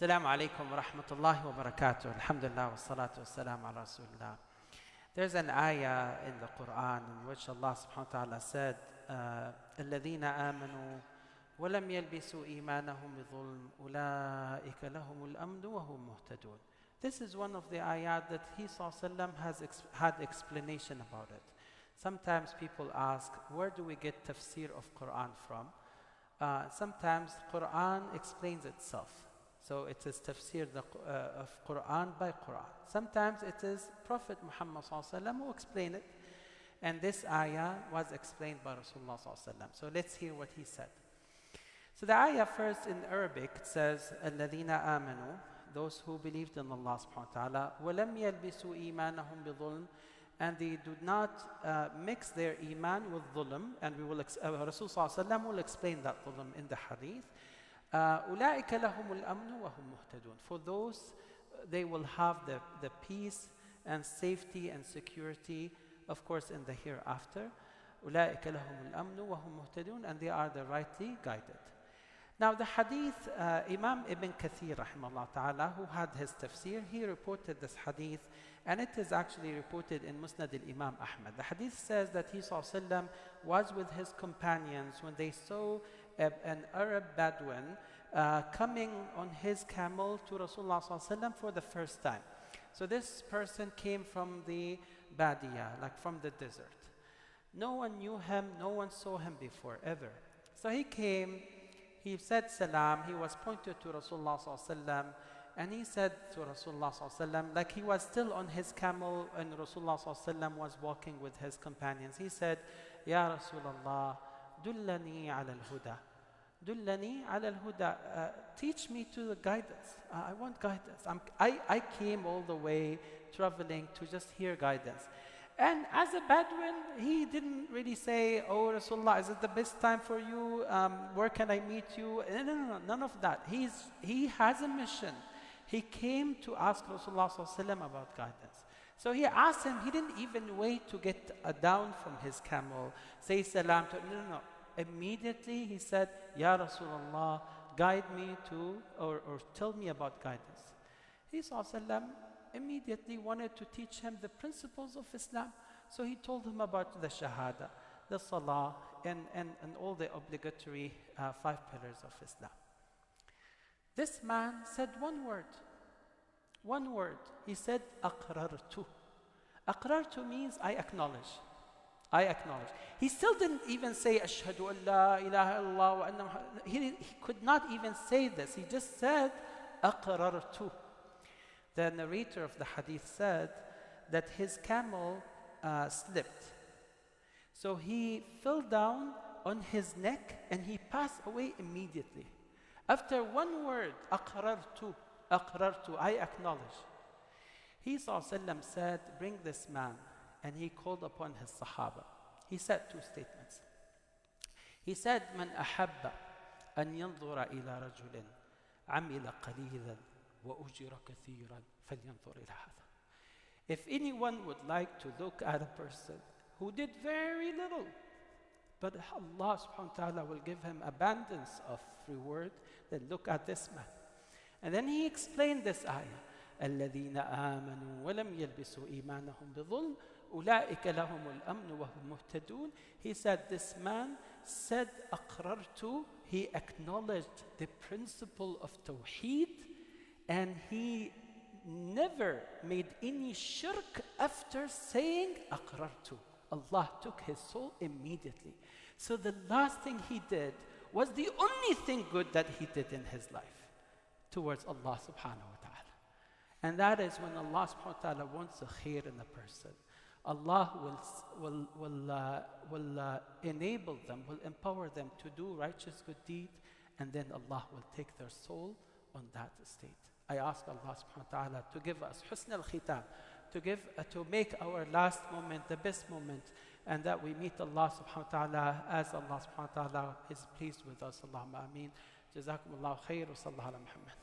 Assalamu alaikum wa rahmatullahi wa barakatuh. Alhamdulillah wa salatu wa salam ala Rasulullah. There's an ayah in the Quran in which Allah subhanahu wa ta'ala said, الذين آمنوا ولم يلبسوا إيمانهم بظلم أولئك لهم الأمن وهم مهتدون. This is one of the ayat that he sallallahu has had explanation about it. Sometimes people ask, where do we get tafsir of Quran from? Sometimes Quran explains itself. So it is tafsir of Quran by Quran. Sometimes it is Prophet Muhammad sallallahu who explained it. And this ayah was explained by Rasulullah sallallahu. So let's hear what he said. So the ayah first in Arabic says, الذين آمنوا, those who believed in Allah subhanahu wa ta'ala, وَلَمْ يَلْبِسُوا إِيمَانَهُمْ بِظُلْمٍ, and they do not mix their iman with dhulm, and we will Rasul sallallahu will explain that dhulm in the hadith. أُولَٰئِكَ لَهُمُ الْأَمْنُ وَهُمْ مُهْتَدُونَ. For those, they will have the peace and safety and security, of course, in the hereafter. أُولَٰئِكَ لَهُمُ الْأَمْنُ وَهُمْ مُهْتَدُونَ, and they are the rightly guided. Now the hadith, Imam Ibn Kathir rahimahullah ta'ala, who had his tafsir, he reported this hadith, and it is actually reported in Musnad al-Imam Ahmad. The hadith says that he sallallahu was with his companions when they saw an Arab Bedouin coming on his camel to Rasulullah sallallahu for the first time. So this person came from the Badiyah, like from the desert. No one knew him, no one saw him before, ever. So he came, he said salam, he was pointed to Rasulullah sallallahu, and he said to Rasulullah sallallahu, like he was still on his camel and Rasulullah sallallahu was walking with his companions. He said, Ya Rasulullah, dullani ala al-huda. Dullani ala al-huda. Teach me to the guidance. I want guidance. I came all the way traveling to just hear guidance. And as a Bedouin, he didn't really say, oh Rasulullah, is it the best time for you? Where can I meet you? No, none of that. He has a mission. He came to ask Rasulullah sallallahu about guidance. So he asked him, he didn't even wait to get down from his camel, say salam to him. No. Immediately he said, Ya Rasulullah, guide me to, or tell me about guidance. He sallallahu immediately wanted to teach him the principles of Islam. So he told him about the shahada, the salah, and all the obligatory 5 pillars of Islam. This man said one word. One word. He said, أقررت. أقررت means I acknowledge. I acknowledge. He still didn't even say, أشهد أن لا إله إلا الله وأن محمد. He could not even say this. He just said, أقررت. The narrator of the hadith said that his camel slipped. So he fell down on his neck and he passed away immediately. After one word, أقررت, I acknowledge. He sallallahu said, bring this man. And he called upon his Sahaba. He said 2 statements. He said, من أحب أن ينظر إلى رجل عمل قليلا وأجر كثيرا فلينظر إلى هذا. If anyone would like to look at a person who did very little, but Allah subhanahu wa ta'ala will give him abundance of reward, then look at this man. And then he explained this ayah. الذين آمنوا ولم يلبسوا إيمانهم بظلم أولئك لهم الأمن وهم مهتدون. He said this man said أقررت. He acknowledged the principle of Tawheed, and he never made any shirk after saying أقررت. Allah took his soul immediately. So the last thing he did was the only thing good that he did in his life towards Allah subhanahu wa ta'ala. And that is when Allah subhanahu wa ta'ala wants a khair in a person. Allah will enable them, will empower them to do righteous good deed, and then Allah will take their soul on that state. I ask Allah subhanahu wa ta'ala to give us husn al-khitam, to make our last moment the best moment, and that we meet Allah subhanahu wa ta'ala as Allah subhanahu wa ta'ala is pleased with us. Allahumma ameen. Jazakumullahu khair wa sallallahu ala Muhammad.